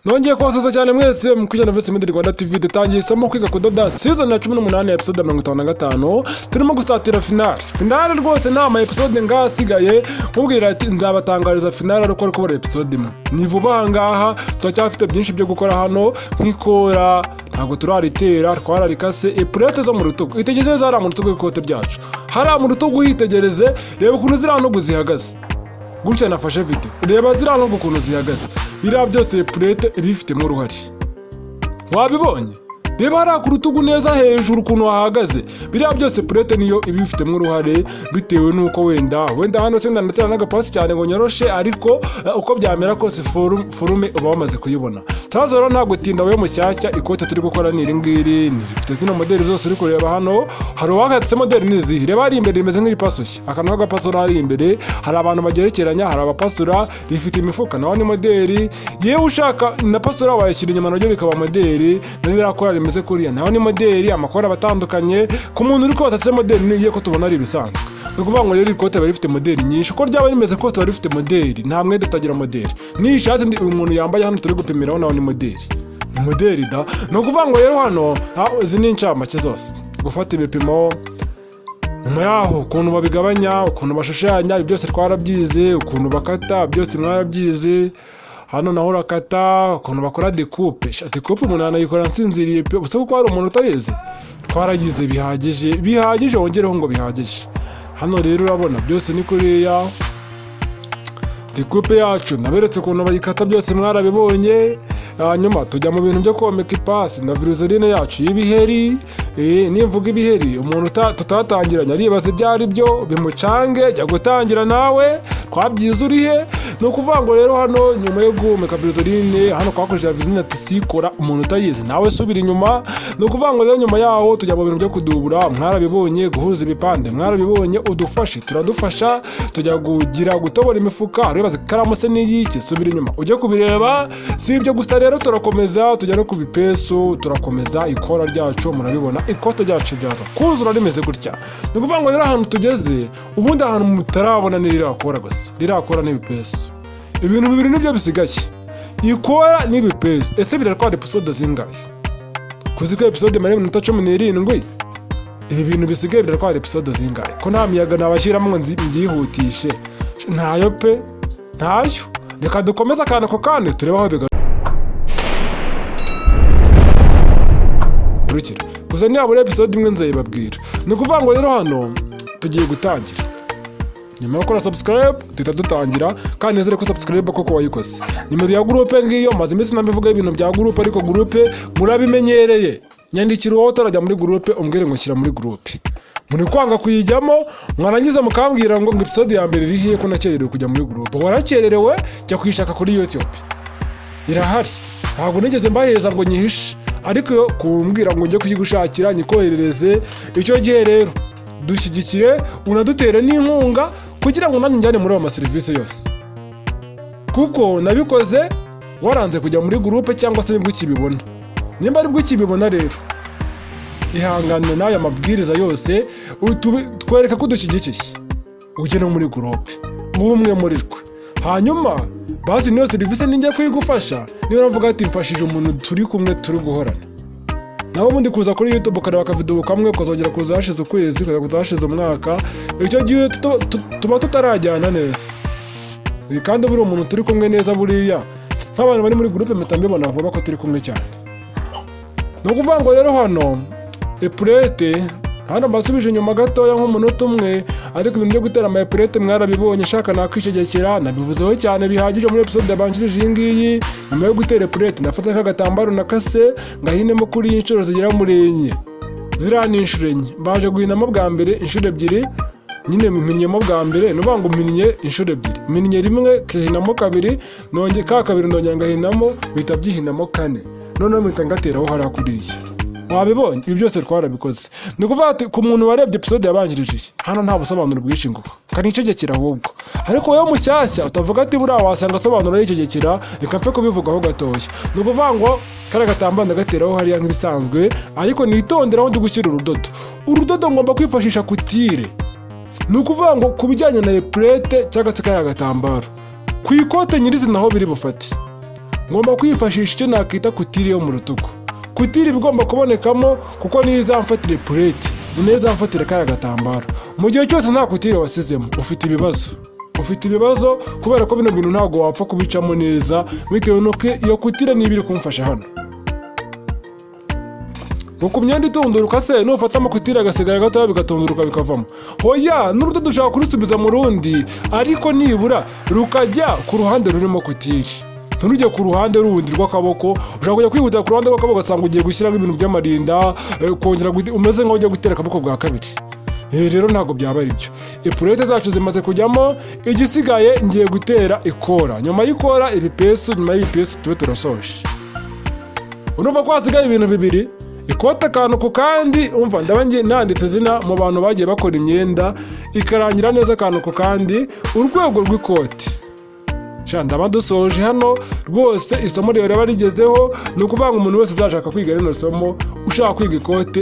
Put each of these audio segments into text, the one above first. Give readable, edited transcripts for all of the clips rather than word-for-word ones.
Nongeye kubasuhuza cyane mwese mukujyana Voice Media Rwanda TV dutangiye isomo kwiga kudoda season ya 18 episode 55 turimo gusatira finale rwose nta episode ngasigaye mubwira ati nzabatangariza finale ariko bari episode imwe ni vuba ngaha turacyafite byinshi byo gukora hano nkikora ntabwo turaritera twararikase epurete zo mu rutugu itegeze zara mu rutugu ikote ryacu hari mu rutugu hitegereze reba ukuntu zira no guzihagaze gutya nafashe video reba zira no ukuntu zihagaze bira byose purete ibifitemo uruhare wabibonye reba hari ku rutugu neza hejuru ukuntu wahagaze bira byose purete niyo ibifitemo uruhare bitewe nuko wenda hano se ndanatera n'agapasi cyane ngo nyoroshe ariko uko byamera kose forume uba wamaze kuyibona saza rero ntabwo tinda we mushyashya ikote turi gukora ni iringiri nifite zino modeli zose uri kureba hano hari wakatse modeli nizi reba ari imbere imeze nk'iripasushye akantu k'agapasura hari imbere hari abantu bagerekeranya hari abapasura rifite imifuka naho ni modeli yewe ushaka na pasura wayashyira inyuma nabyo bikaba modeli nzirakora rimeze kuriya naho ni modeli amakora batandukanye ku muntu uri kwatatse modeli niye ko tubona ari bisanzwe nukuvuga ngo rero ikote bari rifite modeli nyinshi uko ryaba rimeze kose bari rifite modeli nta mwede utagira modeli ni ishati ndi umuntu yambaye hano turi gupimiraho naho ni modeli da nukuvuga ngo rero hano izi ni incamake zose gufata ibipimo nyuma yaho ukuntu babigabanya ukuntu bashushanya byose twarabyize ukuntu bakata byose mwarabyize hano naho urakata ukuntu bakora decoupe umuntu yanayikora nsinziriye gusa kuko hari umuntu utayizi twaragize bihagije wongereho ngo bihagije hano rero urabona byose ni kuriya decoupe yacu naberetse ukuntu bayikata byose mwarabibonye hanyuma tujya mu bintu byo komeka ipasi na viruseline yacu y'ibiheri nimvuga ibiheri umuntu tutatangiranye aribaza ibyo ari byo bimucange jya gutangira nawe twabyize urihe ni ukuvuga ngo rero hano nyuma yo guhumeka viruseline hano twakoresheje viruseline ati sikora umuntu utayizi nawe subira inyuma ni ukuvuga ngo rero nyuma yaho tujya mu bintu byo kudubura mwarabibonye guhuza ibipande mwarabibonye udufashe turadufasha tujya kugira gutobora imifuka uribaza ikaramu se n'iyiki subira inyuma ujye kubireba si ibyo gusa rero turakomeza tujya no ku bipesu turakomeza ikora ryacu murabibona ikote ryacu ryaza kuzura rimeze gutya ni ukuvuga ngo rero ahantu tugeze ubundi ahantu mutarabona n'irakora gusa rirakora n'ibipesu ibintu bibiri nibyo bisigaye ikora n'ibipesu ese biratwara episode zingahe kuziko episode 17 ibi bintu bisigaye biratwara episode zingahe ko nta miyaga nabashyiramo ngo mbyihutishe ntayo pe ntayo reka dukomeze akana ko kandi turebe aho biga gusa niyabura episode imwe nzayibabwira ni ukuvuga ngo rero hano tugiye gutangira nyuma yo gukora subscribe duhita dutangira kandi nizere ko subscribe koko wayikoze nimero ya groupe ngiyo maze iminsi nabivuga ibintu bya groupe ariko groupe murabimenyereye nyandikira uwo utarajya muri groupe umbwire ngo shyira muri groupe muri kwanga kuyijyamo mwarangiza mukambwira ngo episode ya mbere irihiye ko nakererewe kujya muri groupe warakererewe jya kwishaka kuri YouTube irahari ntabwo nigeze mbaheza ngo nyihishe ariko kumbwira ngo njye kuyigushakira nyikoherereze icyo gihe rero dushyigikire unadutere n'inkunga kugira ngo nanjye njyane muri ayo maserivisi yose kuko nabikoze waranze kujya muri groupe cyangwa se nibwo ukibibona nimba aribwo ukibibona rero ihangane n'aya mabwiriza yose twereka ko dushyigikiye ujye no muri groupe umwe muri twe hanyuma bazi niyo serivisi ninjye kuyigufasha niba navuga ati mfashije umuntu turi kumwe turi guhorana naho ubundi kuza kuri YouTube ukareba akavideo kamwe ukazongera kuza hashize ukwezi kuza hashize umwaka icyo gihe tuba tutarajyana neza kandi buri umuntu turi kumwe neza buriya nk'abantu bari muri groupe mpita mbibona vuba ko turi kumwe cyane ni ukuvuga ngo rero hano epurete hano basubije inyuma gatoya nk'umunota umwe ariko ibintu byo gutera ama epurete mwarabibonye shaka nakwishegekera nabivuzeho cyane bihagije muri episode yabanjirije iyi ngiyi nyuma yo gutera epurete nafata nk'agatambaro nakase ngahinemo kuri inshuro zigera muri enye ziriya ni inshuro enye mbaje guhinamo bwa mbere inshuro ebyiri nyine mpinyemo bwa mbere nuvuga ngo mpinnye inshuro ebyiri mpinnye rimwe kahinamo kabiri kabiri nongera ngahinamo bihita byihinamo kane noneho mpita ngateraho hariya kuriya wabibonye ibi byose twarabikoze ni ukuvuga ati ku muntu warebye episode yabanjirije hano nta busobanuro bwinshi ngo kanicegekera ahubwo ariko wowe mushyashya utavuga ati buriya wasanga asobanuro y'icegekera reka mfe kubivugaho gatoya ni ukuvuga ngo kariya gatambaro ndagateraho hariya nk'ibisanzwe ariko nitonderaho ndi gushyira urudodo ngomba kwifashisha kutire ni ukuvuga ngo ku bijyanye na epurete cyangwa se kariya gatambaro ku ikote nyirizina aho biri bufate ngomba kwifashisha icyo nakita kutire yo mu rutugu. Kutire igomba kubonekamo kuko niyo izamfatira purete, ni niyo izamfatira kaya gatambaro. Mu gihe cyose nta kutire wasizemo ufite ibibazo kubera ko bino bintu ntabwo wapfa kubicamo neza bitewe nuko iyo kutire niba iri kumfasha hano. Nuko myenda itunduruka se nufata amakutire agasigara gatoya bigatunduruka bikavamo. Hoya n'urudodo dushaka kurusubiza mu rundi ariko nibura rukajya ku ruhande rurimo kutire. Nturujye ku ruhande rundi rw'akaboko, ushaka kujya kwihutira ku ruhande rw'akaboko ugasanga ugiye gushyiramo ibintu by'amarinda, kongera umeze nk'aho ugiye gutera akaboko bwa kabiri. Rero ntabwo byaba ari byo. Ipurete zacu zimaze kujyamo, igisigaye ngiye gutera ikora. Nyuma y'ikora ibipesu, nyuma y'ibipesu tube turasoje. Urumva ko hasigaye ibintu bibiri, ikote akantu ku kandi, umva ndabangiye nanditse zina mu bantu bagiye bakora imyenda ikarangira neza akantu ku kandi, urwego rw'ikote. Ndaba dusoje hano rwose isomo rero barigezeho, ni ukuvuga ngo umuntu wese uzashaka kwiga rino somo, ushaka kwiga ikote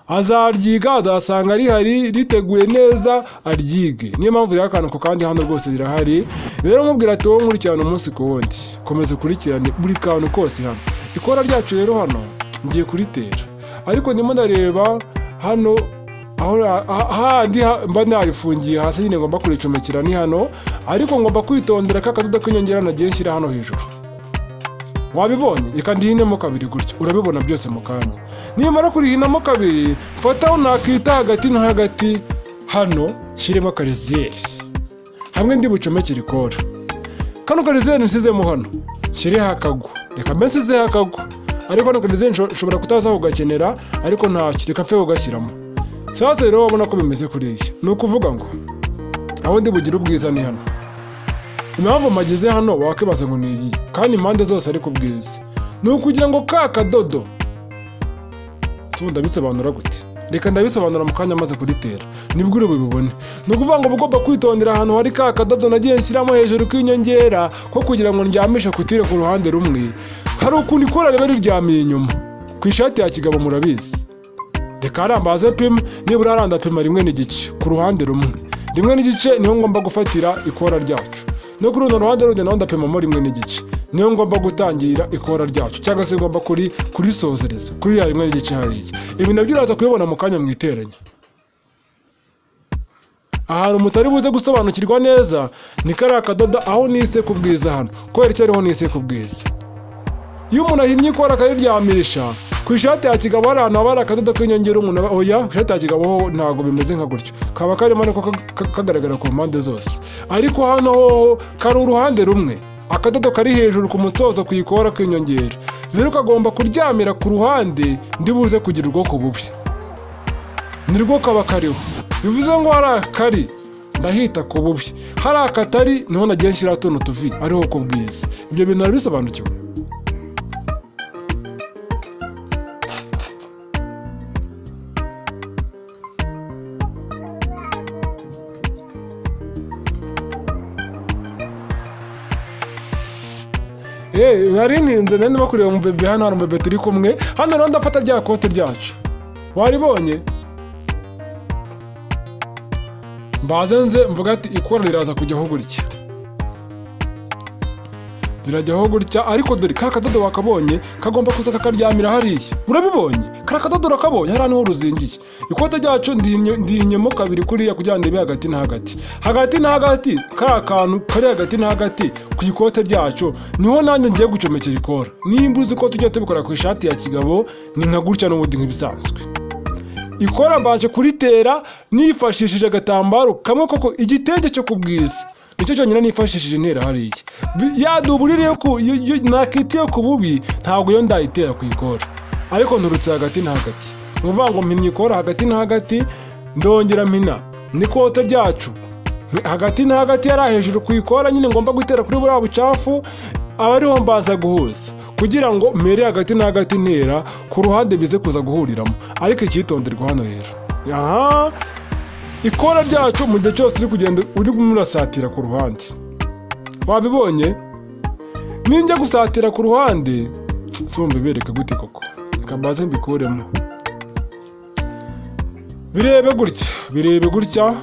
azaryiga azasanga rihari riteguye neza aryige. Niyo mpamvu rero akantu ku kandi hano rwose rirahari. Rero nkubwira ati wowe nkurikirana umunsi ku wundi, komeza ukurikirane buri kantu kose hano. Ikora ryacu rero hano ngiye kuritera, ariko ndimo ndareba hano ahandi mba narifungiye hasi nyine ngomba kuricomekera ni hano, ariko ngomba kwitondera k'akadodo k'inyongera nagiye nshyira hano hejuru. Wabibonye? Reka ndihinemo kabiri gutya, urabibona byose mu kanya. Nimara kurihinamo kabiri, fataho nakita hagati na hagati hano shyiremo akarizeri hamwe ndi bucomekere ikora. Kano karizeri nsizemo hano shyireho akagwa, reka mbe nsizeho akagwa, ariko kano karizeri nshobora kutaza kugakenera, ariko ntacyo reka mfe kugashyiramo. Sasa rero wabona ko bimeze kuriya, ni ukuvuga ngo aho ndi bugire ubwiza ni hano. Impamvu mageze hano wakibaza ngo ni iyi, kandi impande zose ari ku bwiza, ni ukugira ngo ka kadodo ndabisobanura gute? Reka ndabisobanura mu kanya maze kuritera nibwo uri bubibone. Ni ukuvuga ngo ugomba kwitondera ahantu hari ka kadodo nagiye nshyiramo hejuru k'inyongera ko kugira ngo ndyamishe kutire ku ruhande rumwe. Hari ukuntu ikora riba riryamiye inyuma ku ishati ya kigabo murabizi. Reka harambaze pima, nibura harandapima 1.5 ku ruhande rumwe, 1.5 niho ngomba gufatira ikora ryacu, no kuri runo ruhande rundi naho ndapimamo 1.5, niyo ngomba gutangira ikora ryacu cyangwa se ngomba kurisozereza kuri ya 1.5 hariya. Ibi nabyo uraza kubibona mu kanya mwiteranya. Ahantu mutari buze gusobanukirwa neza ni kariya kadodo aho nise ku bwiza hano, kubera icyo ariho nise ku bwiza. Iyo umuntu ahinnye ikora akariryamisha ku ishati ya kigabo hari ahantu haba hari akadodo k'inyongera umuntu oya, ku ishati ya kigabo ho ntabwo bimeze nka gutyo, kaba karimo ariko kagaragara ku mpande zose, ariko hano ho kari uruhande rumwe, akadodo kari hejuru ku musozo ku ikora k'inyongera. Rero kagomba kuryamira ku ruhande ndi buze kugira ubwoko bubi, nirwo kaba kariho. Bivuze ngo hari akari ndahita ku bubi, hari akatari niho nagiye nshyira tuno tuvi ariho ku bwiza. Ibyo bintu narabisobanukiwe. Narininze nene bakureba mu bebe hano, hari umubebe turi kumwe hano. Rero ndafata rya kote ryacu, waribonye? Mbazenze mvuga ati ikora riraza kujyaho gutya, zirajyaho gutya, ariko dore ka kadodo wakabonye kagomba kuza kakaryamira hariya. Urabibonye? Kara kadodo urakabonye hari niho ruzingiye. Ikote ryacu ndihinyemo kabiri kuriya kugira ngo ndibe hagati na hagati, hagati na hagati ka kantu kari hagati na hagati ku ikote ryacu niho nanjye ngiye gucomekera ikora. Nimba uzi ko tujya tubikora ku ishati ya kigabo ni nka gutya n'ubundi nk'ibisanzwe. Ikora mbanje kuritera nifashishije agatambaro kamwe koko igitenge cyo kubwiza, nicyo cyonyine nifashishije intera hariya. Yaduburire yo nakitiye ku bubi ntabwo yo ndayitera ku ikora, ariko nturutse hagati na hagati. Nuvuga ngo mpinye ikora hagati na hagati, ndongera mpina n'ikote ryacu hagati na hagati yari hejuru ku ikora nyine ngomba gutera kuri buriya bucafu, aba ariho mbaza guhuza kugira ngo mere hagati na hagati ntera ku ruhande bize kuza guhuriramo. Ariko icyitonderwa hano rero, aha ikora ryacu mu gihe cyose uri kugenda uri murasatira ku ruhande, wabibonye? Ninjya gusatira ku ruhande sumbe bereka gute koko, reka mbaze mbikuremo. Birebe gutya,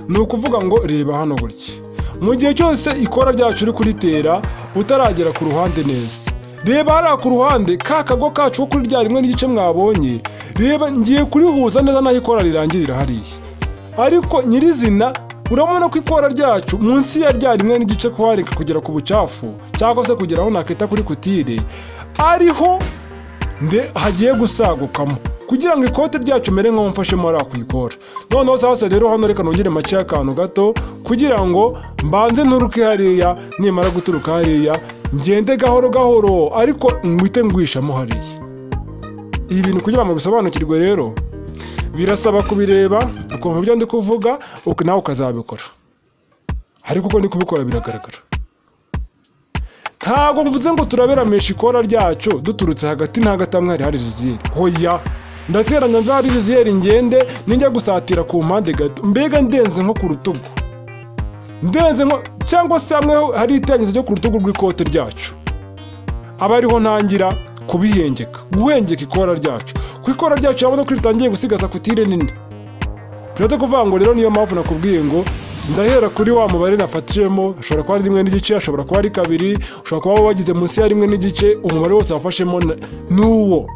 ni ukuvuga ngo reba hano gutya. Mu gihe cyose ikora ryacu uri kuritera utaragera ku ruhande neza. Reba hariya ku ruhande ka kago kacu ko kuri rya 1 mwabonye, reba ngiye kurihuza neza naho ikora rirangirira hariya. Ariko nyirizina urabona ko ikora ryacu munsi ya rya 1 kuhareka kugera ku bucafu cyangwa se kugera aho nakita kuri kutire ariho hagiye gusagukamo kugira ngo ikote ryacu mere nko mfashemo ari kuyikora. Noneho sasa rero hano reka nongere make akantu gato kugira ngo mbanze nturuke hariya, nimara guturuka hariya ngende gahoro gahoro ariko ngwite ngwishamo hariya. Ibi bintu kugira ngo bisobanukirwe rero birasaba kubireba ukumva ibyo ndi kuvuga nawe ukazabikora, ariko uko ndi kubikora biragaragara. Ntabwo mvuze ngo turaberamisha ikora ryacu duturutse hagati na hagati hamwe hari riziyeri. Hoya, ndateranya nza hari riziyeri ngende ninjya gusatira ku mpande gato, mbega ndenze nko ku rutugu, ndenze nko cyangwa se hamwe hari itengizo cyo ku rutugu rw'ikote ryacu, aba ariho ntangira kubihengeka, guhengeka ikora ryacu. Ku ikora ryacu yabona ko ritangiye gusigaza kutire nini. Birate kuvuga ngo rero niyo mpamvu nakubwiye ngo ndahera kuri wa mubare nafatishemo, ashobora kuba ari 1 ashobora kuba ari 2, ushobora kuba wagize munsi ya 1, umubare wose wafashemo nuwo.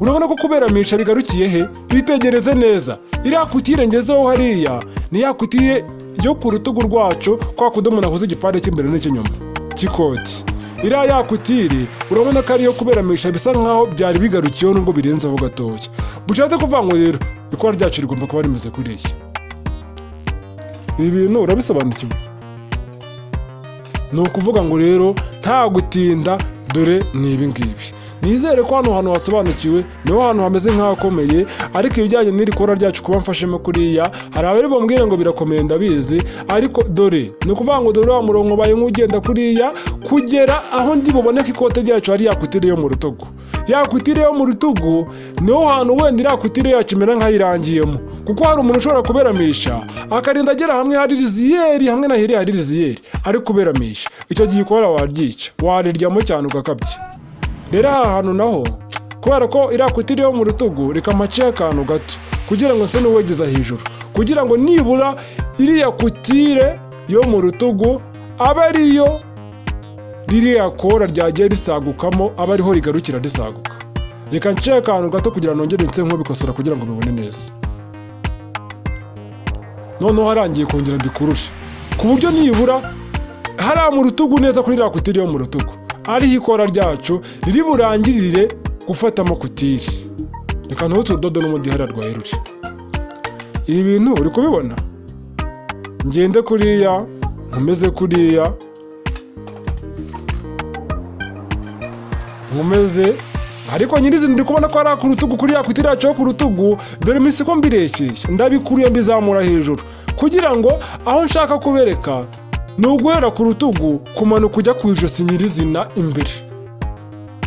Urabona ko kuberamisha bigarukiye he? Itegereze neza. Iriya kutire ngezeho hariya ni ya kutire yo ku rutugu rwacu kwa kudomo nahuze igipande cy'imbere n'icy'inyuma cy'ikoti. Iriya ya kutire urabona ko ariyo kuberamisha bisa nkaho byari bigarukiyeho nubwo birenzeho gatoya. Bushatse kuvuga ngo rero ikora ryacu rigomba kuba rimeze kuri iki. Ibi bintu urabisobanukiwe? Ni ukuvuga ngo rero nta gutinda, dore ni ibi ngibi. Nizere ko hano hantu hasobanukiwe, niho hantu hameze nk'akomeye, ariko ibijyanye n'iri kora ryacu kuba mfashemo kuriya hari abari bambwira ngo birakomeye ndabizi, ariko dore ni ukuvuga ngo dore wa murongo baye nk'ugenda kuriya kugera aho ndi buboneka ikote ryacu hari yakutire yo mu rutugu. Yakutire yo mu rutugu niho hantu wenda irakutire yacu imera nk'ayirangiyemo, kuko hari umuntu ushobora kuberamisha akarinda agera hamwe hari riziyeri, hamwe na hiri hari riziyeri, ari kuberamisha icyo gihe ikora waryica, wariryamo cyane ugakabye. Rero aha hantu naho kubera ko irakutire yo mu rutugu reka maciye akantu gato kugira ngo se n'uwegeza hejuru, kugira ngo nibura iriya kutire yo mu rutugu aba ariyo ririya kora ryagiye risagukamo, aba ariho rigarukira risaguka. Reka nciye akantu gato kugira ngo nongere nse nk'ubikosora kugira ngo bibone neza. Noneho harangiye kongera mbikurushe ku buryo nibura hariya mu rutugu neza kuri iriya kutire yo mu rutugu ariho ikora ryacu riri burangirire gufatamo kutire. Reka ntutu udodo n'umundi hariya rwahirure. Ibi bintu uri kubibona? Ngende kuriya, nkomeze kuriya, nkomeze, ariko nyirizina ndi kubona ko ari ku rutugu kuri ya kutire yacu yo ku rutugu. Dore iminsi ko mbireshyeshya ndabikuruye mbizamura hejuru kugira ngo aho nshaka kubereka ni uguhera ku rutugu kumanuka ujya ku ijosi nyirizina imbere.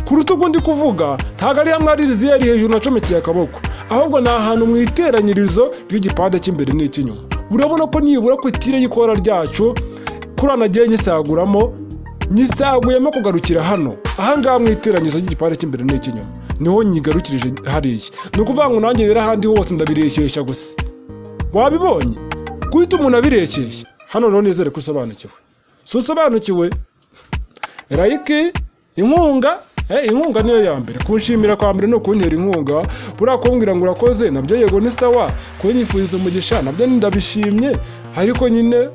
Ku rutugu ndi kuvuga ntabwo ari hamwe hari riziyeri hejuru nacomekeye akaboko, ahubwo ni ahantu mu iteranyirizo ry'igipande cy'imbere n'icy'inyuma. Urabona ko nibura kutire y'ikora ryacu kuri nagiye nyisaguramo, nyisaguyemo kugarukira hano ahangaha mu iteranyirizo ry'igipande cy'imbere n'icy'inyuma niho nyigarukirije hariya. Ni ukuvuga ngo nanjye rero ahandi hose ndabireshyeshya gusa. Wabibonye guhita umuntu abireshyeshya. Hano rero nizere ko usobanukiwe. Si usobanukiwe? Like, inkunga, inkunga niyo ya mbere. Kunshimira kwa mbere no kuntera inkunga. Buriya kumbwira ngo urakoze nabyo yego ni sawa, kunyifuriza umugisha nabyo ndabishimye, ariko nyine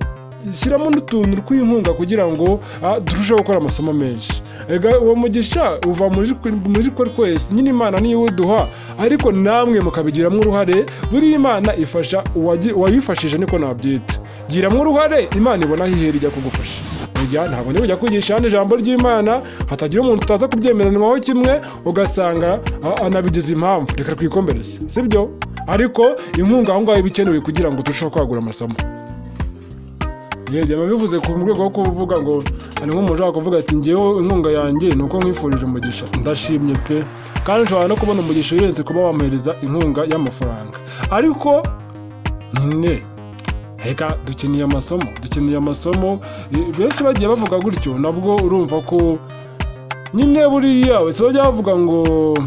shyiramo n'utuntu tw'inkunga kugira ngo turusheho gukora amasomo menshi. Ega uwo mugisha uva muri kwese, nyine Imana niyo uduha, ariko namwe mukabigiramo uruhare. Buri Imana ifasha uwayifashije, niko nabyita. Giramo uruhare, Imana ibona hihera ijya kugufasha. Ntabwo ndi kujya kwigisha hano ijambo ry'Imana hatagira umuntu utaza kubyemeranwaho kimwe ugasanga anabigize impamvu. Reka twikomereze, sibyo? Ariko inkunga aho ngaho iba ikenewe kugira ngo turusheho kwagura amasomo. Yaba bivuze ku rwego rwo kuvuga ngo hari nk'umuntu ushaka kuvuga ati ngewe inkunga yanjye ni uko nkwifurije umugisha. Ndashimye pe, kandi nshobora no kubona umugisha urenze kuba wamuhereza inkunga y'amafaranga. Ariko nyine reka dukeneye amasomo, benshi bagiye bavuga gutyo, nabwo urumva ko nyine buriya wese bajya bavuga ngo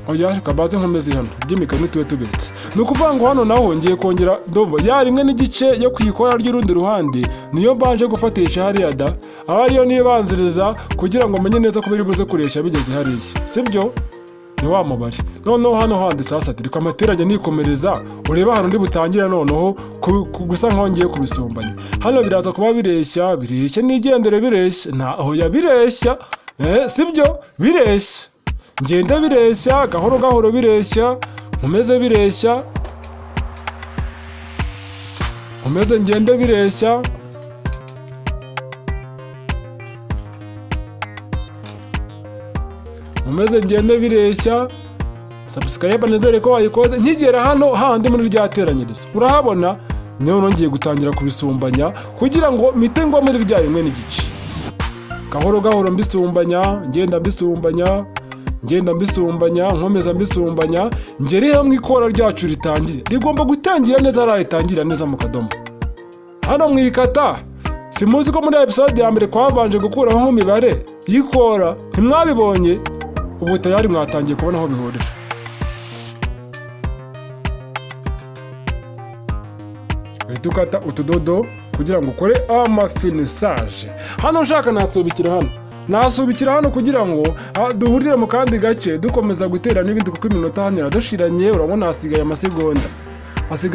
oya kabaze nkomeze hano by'imikani tube tubetse ni ukuvuga ngo hano naho ngiye kongera ndovo ya rimwe n'igice yo kuyikora ry'urundi ruhande niyo mbanje gufatisha hariya da aba ariyo nibanziriza kugira ngo menye neza ko biri buze kuresha bigeze hariya sibyo ni wa mubare noneho hano handitse hasi ati reka amateranya nikomereza ureba hano ndi butangira noneho gusa nkaho ngiye kubisumbanya hano biraza kuba bireshya nigendere bireshya ntaho yabireshya sibyo bireshya ngende bireshya gahoro gahoro bireshya nkomeze bireshya nkomeze ngende bireshya nkomeze ngende bireshya subscribe nizere ko wayikoze nkigera hano handi muri ryateranyirizo urahabona niyo nongeye gutangira kubisumbanya kugira ngo mite ngo muri rya rimwe n'igice gahoro gahoro mbisumbanya ngenda mbisumbanya nkomeza mbisumbanya ngere hamwe ikora ryacu ritangiye rigomba gutangira neza raritangira neza mu kadomo hano mwikata simuzi ko muri episode ya mbere kwabanje gukuraho nk'imibare y'ikora ntimwabibonye ubu tayari mwatangiye kubona aho bihurira dukata utudodo kugira ngo ukore amafinisage hano nshaka nasubikira hano kugira ngo duhurire mu kandi gace dukomeza gutera n'ibindi kuko iminota hano iradushiranye urabona hasigaye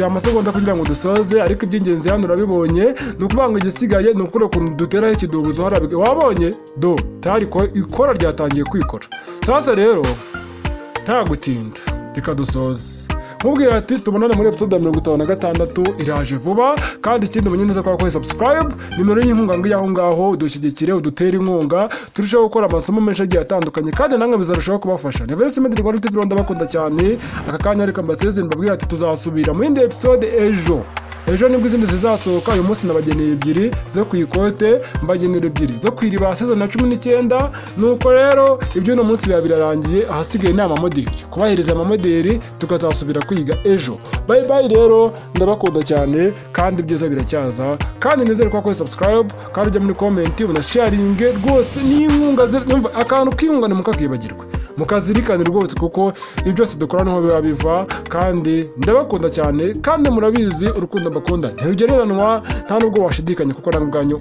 amasegonda kugira ngo dusoze ariko iby'ingenzi hano urabibonye ni ukuvuga ngo igisigaye ni ukuri ukuntu duteraho ikidubuzo hariya wabonye tayari ikora ryatangiye kwikora sasa rero nta gutinda reka dusoze mubwira ati tubonane muri episode ya 56 iraje vuba kandi ikindi umenye neza ko wakoze subscribe nimero y'inkunga ngiyaho ngaho udushyigikire udutere inkunga turushaho gukora amasomo menshi agiye atandukanye kandi namwe bizarushaho kubafasha ni very simple Rwanda TV ndabakunda cyane aka kanya reka mbasezerere mbabwira ati tuzasubira mu yindi episode ejo nibwo izindi zizasohoka uyu munsi nabageneye 2 zo ku ikote mbagenera 2 zo kwiriba season na 19 nuko rero ibyo no munsi birarangiye ahasigaye inama modeli kubahereza amamodeli tukazasubira kwiga ejo bye bye rero ndabakunda cyane kandi byiza biracyaza kandi nizere ko wakoze subscribe kandi ujya muri comment una sharing rwose n'inkunga akantu k'inkunga mukakibagirwa mukazirikana rwose kuko ibyo byose dukora niho biba biva kandi ndabakunda cyane kandi murabizi urukundo bakunda ntirugereranwa nta nubwo washidikanya kuko nangubwanyu